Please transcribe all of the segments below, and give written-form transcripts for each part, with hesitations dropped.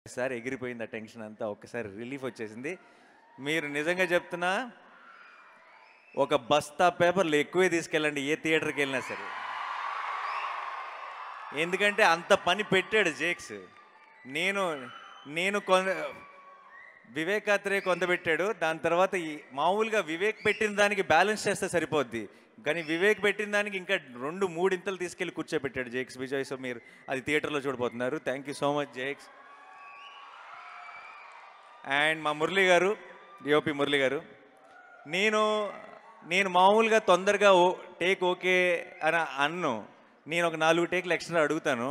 ఒకసారి ఎగిరిపోయింది ఆ టెన్షన్ అంతా, ఒక్కసారి రిలీఫ్ వచ్చేసింది. మీరు నిజంగా చెప్తున్నా, ఒక బస్తా పేపర్లు ఎక్కువే తీసుకెళ్ళండి ఏ థియేటర్కి వెళ్ళినా సరే. ఎందుకంటే అంత పని పెట్టాడు జేక్స్. నేను నేను వివేకాత్రే కొంత పెట్టాడు. దాని తర్వాత మామూలుగా వివేక్ పెట్టిన దానికి బ్యాలెన్స్ చేస్తే సరిపోద్ది, కానీ వివేక్ పెట్టిన దానికి ఇంకా 2-3 ఇంతలు తీసుకెళ్ళి కూర్చోబెట్టాడు జేక్స్ విజయ్. సో మీరు అది థియేటర్లో చూడబోతున్నారు. Thank you so much Jakes. And మా మురళి గారు, డిఓపి మురళి గారు, నేను నేను మామూలుగా తొందరగా టేక్ ఓకే అని అన్ను. నేను ఒక 4 టేక్లు ఎక్స్ట్రా అడుగుతాను.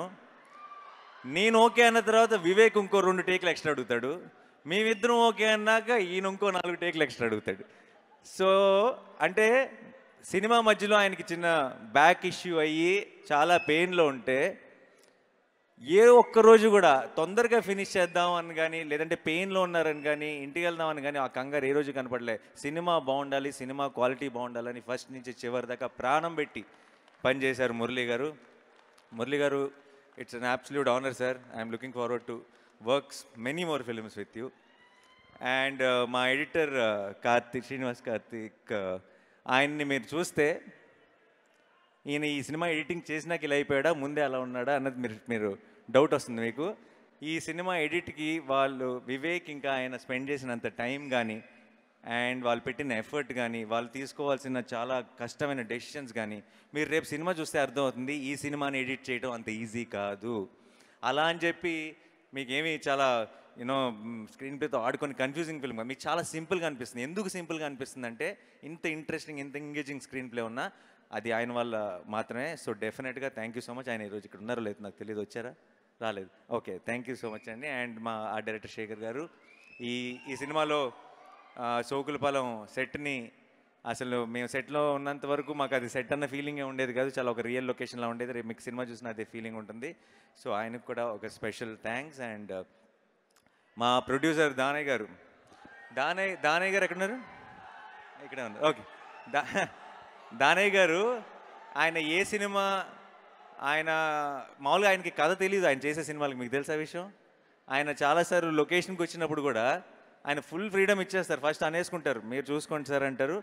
నేను ఓకే అన్న తర్వాత వివేక్ ఇంకో 2 టేక్లు ఎక్స్ట్రా అడుగుతాడు. మేమిద్దరం ఓకే అన్నాక ఈయన ఇంకో 4 టేక్లు ఎక్స్ట్రా అడుగుతాడు. సో అంటే సినిమా మధ్యలో ఆయనకి చిన్న బ్యాక్ ఇష్యూ అయ్యి చాలా పెయిన్లో ఉంటే ఏ ఒక్కరోజు కూడా తొందరగా ఫినిష్ చేద్దాం అని కానీ, లేదంటే పెయిన్లో ఉన్నారని కానీ, ఇంటికి వెళ్దామని కానీ ఆ కంగారు ఏ రోజు కనపడలే. సినిమా బాగుండాలి, సినిమా క్వాలిటీ బాగుండాలని ఫస్ట్ నుంచి చివరి దాకా ప్రాణం పెట్టి పనిచేశారు మురళి గారు. మురళి గారు, it's an absolute honour sir. I'm looking forward to works many more films with you. And మా ఎడిటర్ శ్రీనివాస్ కార్తిక్, ఆయన్ని మీరు చూస్తే ఈయన ఈ సినిమా ఎడిటింగ్ చేసినాక ఇలా అయిపోయాడా, ముందే అలా ఉన్నాడా అన్నది మీరు డౌట్ వస్తుంది మీకు. ఈ సినిమా ఎడిట్కి వాళ్ళు వివేక్ ఇంకా ఆయన స్పెండ్ చేసినంత టైం కానీ, అండ్ వాళ్ళు పెట్టిన ఎఫర్ట్ కానీ, వాళ్ళు తీసుకోవాల్సిన చాలా కష్టమైన డెసిషన్స్ కానీ మీరు రేపు సినిమా చూస్తే అర్థమవుతుంది. ఈ సినిమాని ఎడిట్ చేయడం అంత ఈజీ కాదు. అలా అని చెప్పి మీకేమి చాలా స్క్రీన్ ప్లేతో ఆడుకొని కన్ఫ్యూజింగ్ ఫిల్మ్ మీకు చాలా సింపుల్గా అనిపిస్తుంది. ఎందుకు సింపుల్గా అనిపిస్తుంది అంటే ఇంత ఇంట్రెస్టింగ్, ఇంత ఎంగేజింగ్ స్క్రీన్ ప్లే ఉన్నా అది ఆయన వల్ల మాత్రమే. సో డెఫినెట్గా థ్యాంక్ యూ సో మచ్. ఆయన ఈరోజు ఇక్కడ ఉన్నారో లేదు నాకు తెలియదు, వచ్చారా? రాలేదు. Okay, thank you so much అండి. అండ్ మా ఆర్ట్ డైరెక్టర్ శేఖర్ గారు, ఈ సినిమాలో సోకులపాలెం సెట్ని అసలు మేము సెట్లో ఉన్నంత వరకు మాకు అది సెట్ అన్న ఫీలింగే ఉండేది కాదు, చాలా ఒక రియల్ లొకేషన్లో ఉండేది. రేపు మీకు సినిమా చూసిన అదే ఫీలింగ్ ఉంటుంది. సో ఆయనకు కూడా ఒక స్పెషల్ థ్యాంక్స్. అండ్ మా ప్రొడ్యూసర్ దానయ్య గారు, దానయ్య గారు ఎక్కడున్నారు? ఇక్కడే ఉన్నారు. ఓకే, దానయ్య గారు, ఆయన ఏ సినిమా ఆయన మామూలుగా ఆయనకి కథ తెలియదు ఆయన చేసే సినిమాలకి. మీకు తెలుసా విషయం? ఆయన చాలాసార్లు లొకేషన్కి వచ్చినప్పుడు కూడా ఆయన ఫుల్ ఫ్రీడమ్ ఇచ్చేస్తారు. ఫస్ట్ అనేసుకుంటారు, మీరు చూసుకోండి సార్ అంటారు.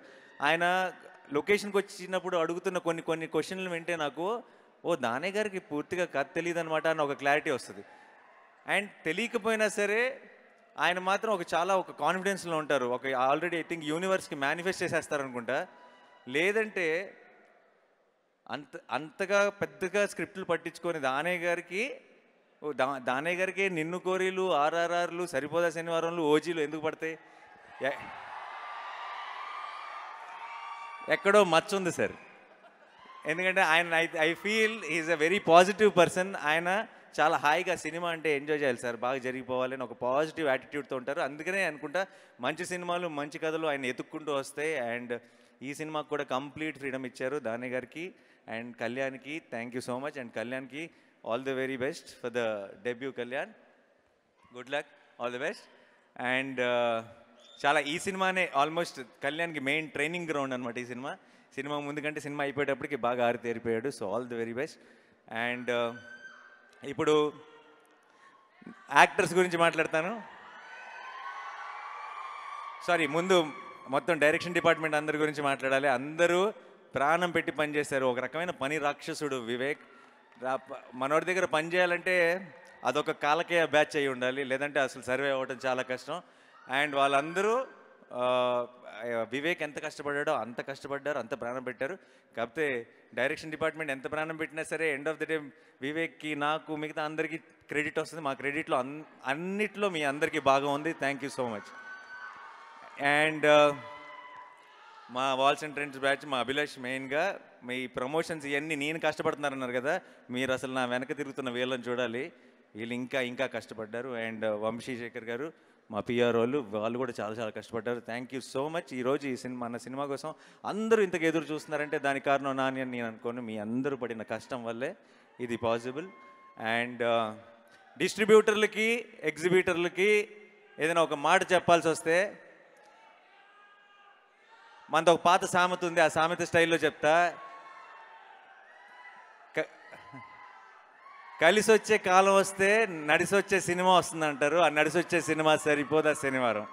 ఆయన లొకేషన్కి వచ్చినప్పుడు అడుగుతున్న కొన్ని క్వశ్చన్లు వింటే నాకు దానయ్య గారికి పూర్తిగా కథ తెలియదు అనమాట అని ఒక క్లారిటీ వస్తుంది. అండ్ తెలియకపోయినా సరే ఆయన మాత్రం ఒక కాన్ఫిడెన్స్లో ఉంటారు. ఆల్రెడీ ఐ థింక్ యూనివర్స్కి మేనిఫెస్ట్ చేసేస్తారు అనుకుంటా. లేదంటే అంతగా పెద్దగా స్క్రిప్ట్లు పట్టించుకొని దానయ్య గారికి నిన్ను కోరీలు, ఆర్ఆర్ఆర్లు, సరిపోదా శనివారంలు, ఓజీలు ఎందుకు పడతాయి? ఎక్కడో మచ్చ ఉంది సార్. ఎందుకంటే ఆయన I feel is a very positive person. ఆయన చాలా హాయిగా సినిమా అంటే ఎంజాయ్ చేయాలి సార్, బాగా జరిగిపోవాలి అని ఒక పాజిటివ్ యాటిట్యూడ్తో ఉంటారు. అందుకనే అనుకుంటా మంచి సినిమాలు, మంచి కథలు ఆయన ఎత్తుక్కుంటూ వస్తాయి. అండ్ ఈ సినిమాకు కూడా కంప్లీట్ ఫ్రీడమ్ ఇచ్చారు దానయ్య గారికి. అండ్ కళ్యాణ్కి thank you so much. And కళ్యాణ్కి all the very best for the debut. Kalyan, good luck, all the best. And చాలా ఈ సినిమానే ఆల్మోస్ట్ కళ్యాణ్కి మెయిన్ ట్రైనింగ్ గ్రౌండ్ అనమాట. ఈ సినిమా ముందు కంటే సినిమా అయిపోయేటప్పటికి బాగా ఆరితేరిపోయాడు. So all the very best. And ఇప్పుడు యాక్టర్స్ గురించి మాట్లాడతాను. సారీ, ముందు మొత్తం డైరెక్షన్ డిపార్ట్మెంట్ అందరి గురించి మాట్లాడాలి. అందరూ ప్రాణం పెట్టి పనిచేశారు. ఒక రకమైన పని రాక్షసుడు వివేక్. మనోడి దగ్గర పని చేయాలంటే అదొక కాలకేయ బ్యాచ్ అయి ఉండాలి, లేదంటే అసలు సర్వే అవ్వడం చాలా కష్టం. అండ్ వాళ్ళందరూ వివేక్ ఎంత కష్టపడ్డాడో అంత కష్టపడ్డారు, అంత ప్రాణం పెట్టారు. కాకపోతే డైరెక్షన్ డిపార్ట్మెంట్ ఎంత ప్రాణం పెట్టినా సరే ఎండ్ ఆఫ్ ది డే వివేక్కి, నాకు, మిగతా అందరికీ క్రెడిట్ వస్తుంది. మా క్రెడిట్లో అన్నిట్లో మీ అందరికీ బాగా ఉంది. Thank you so much. And మా వాల్స్ అండ్ ట్రెండ్స్ బ్యాచ్, మా అభిలాష్ మెయిన్గా మీ ప్రమోషన్స్ ఇవన్నీ నేను కష్టపడుతున్నారన్నారు కదా, మీరు అసలు నా వెనక తిరుగుతున్న వీళ్ళని చూడాలి, వీళ్ళు ఇంకా కష్టపడ్డారు. అండ్ వంశీశేఖర్ గారు, మా పిఆర్ వాళ్ళు కూడా చాలా కష్టపడ్డారు. Thank you so much. ఈరోజు మన సినిమా కోసం అందరూ ఇంతకు ఎదురు చూస్తున్నారంటే దానికి కారణం నాని అని నేను అనుకోను, మీ అందరూ పడిన కష్టం వల్లే ఇది పాసిబుల్. అండ్ డిస్ట్రిబ్యూటర్లకి, ఎగ్జిబిటర్లకి ఏదైనా ఒక మాట చెప్పాల్సి వస్తే, మనతో ఒక పాత సామెత ఉంది, ఆ సామెత స్టైల్లో చెప్తా. కలిసి వచ్చే కాలం వస్తే నడిసి వచ్చే సినిమా వస్తుందంటారు. ఆ నడిసి వచ్చే సినిమా Saripodhaa Sanivaaram.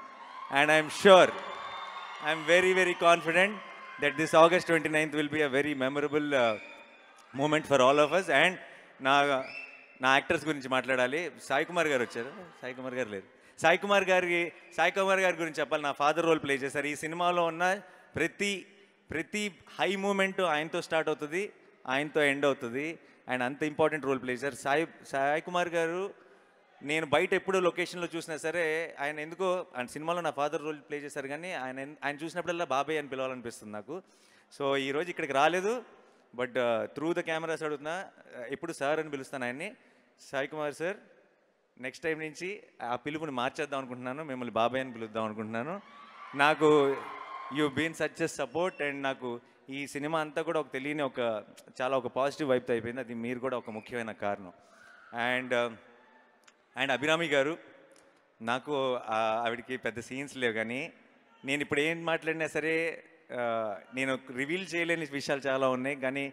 And I'm very very confident that this August 29th will be a very memorable moment for all of us. And నా నా యాక్టర్స్ గురించి మాట్లాడాలి. సాయి కుమార్ గారు వచ్చారు. సాయి కుమార్ గారు లేరు. సాయి కుమార్ గారి గురించి చెప్పాలి. నా ఫాదర్ రోల్ ప్లే చేశారు. ఈ సినిమాలో ఉన్న ప్రతి హై మూమెంట్ ఆయనతో స్టార్ట్ అవుతుంది, ఆయనతో ఎండ్ అవుతుంది. ఆయన అంత ఇంపార్టెంట్ రోల్ ప్లే చేశారు. సాయి కుమార్ గారు నేను బయట ఎప్పుడు లొకేషన్లో చూసినా సరే ఆయన ఎందుకో ఆయన సినిమాలో నా ఫాదర్ రోల్ ప్లే చేశారు, కానీ ఆయన చూసినప్పుడల్లా బాబాయ్ అని పిలవాలనిపిస్తుంది నాకు. సో ఈరోజు ఇక్కడికి రాలేదు, బట్ త్రూ ద కెమెరాస్ అడుగుతున్నా, ఎప్పుడు సార్ అని పిలుస్తాను ఆయన్ని. Sai Kumar sir, next time నుంచి ఆ పిలుపుని మార్చేద్దాం అనుకుంటున్నాను, మిమ్మల్ని బాబాయ్ అని పిలుద్దాం అనుకుంటున్నాను. నాకు you been such a support. And నాకు ఈ సినిమా అంతా కూడా ఒక తెలియని ఒక పాజిటివ్ వైపుతో అయిపోయింది. అది మీరు కూడా ఒక ముఖ్యమైన కారణం. అండ్ అభిరామి గారు, నాకు ఆవిడకి పెద్ద సీన్స్ లేవు, కానీ నేను ఇప్పుడు ఏం మాట్లాడినా సరే నేను రివీల్ చేయలేని విషయాలు చాలా ఉన్నాయి, కానీ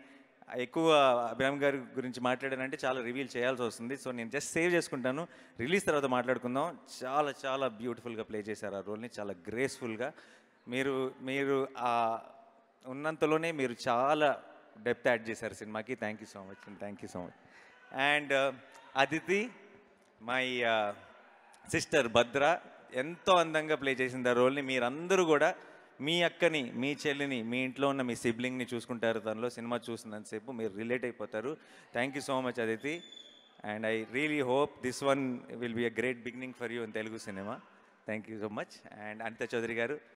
ఎక్కువ అభిరామి గారి గురించి మాట్లాడానంటే చాలా రివీల్ చేయాల్సి వస్తుంది. సో నేను జస్ట్ సేవ్ చేసుకుంటాను, రిలీజ్ తర్వాత మాట్లాడుకుందాం. చాలా చాలా బ్యూటిఫుల్గా ప్లే చేశారు ఆ రోల్ని, చాలా గ్రేస్ఫుల్గా. మీరు ఉన్నంతలోనే మీరు చాలా డెప్త్ యాడ్ చేశారు సినిమాకి. Thank you so much and thank you so much. And Aditi, my sister Bhadra, ఎంతో అందంగా ప్లే చేసింది ఆ రోల్ని. మీరందరూ కూడా మీ అక్కని, మీ చెల్లిని, మీ ఇంట్లో ఉన్న మీ సిబ్లింగ్ని చూసుకుంటారు. తనలో సినిమా చూసినంతసేపు మీరు రిలేట్ అయిపోతారు. Thank you so much Aditi. And I really hope this one will be a great beginning for you in Telugu cinema. Thank you so much. And Anitha Chowdary గారు,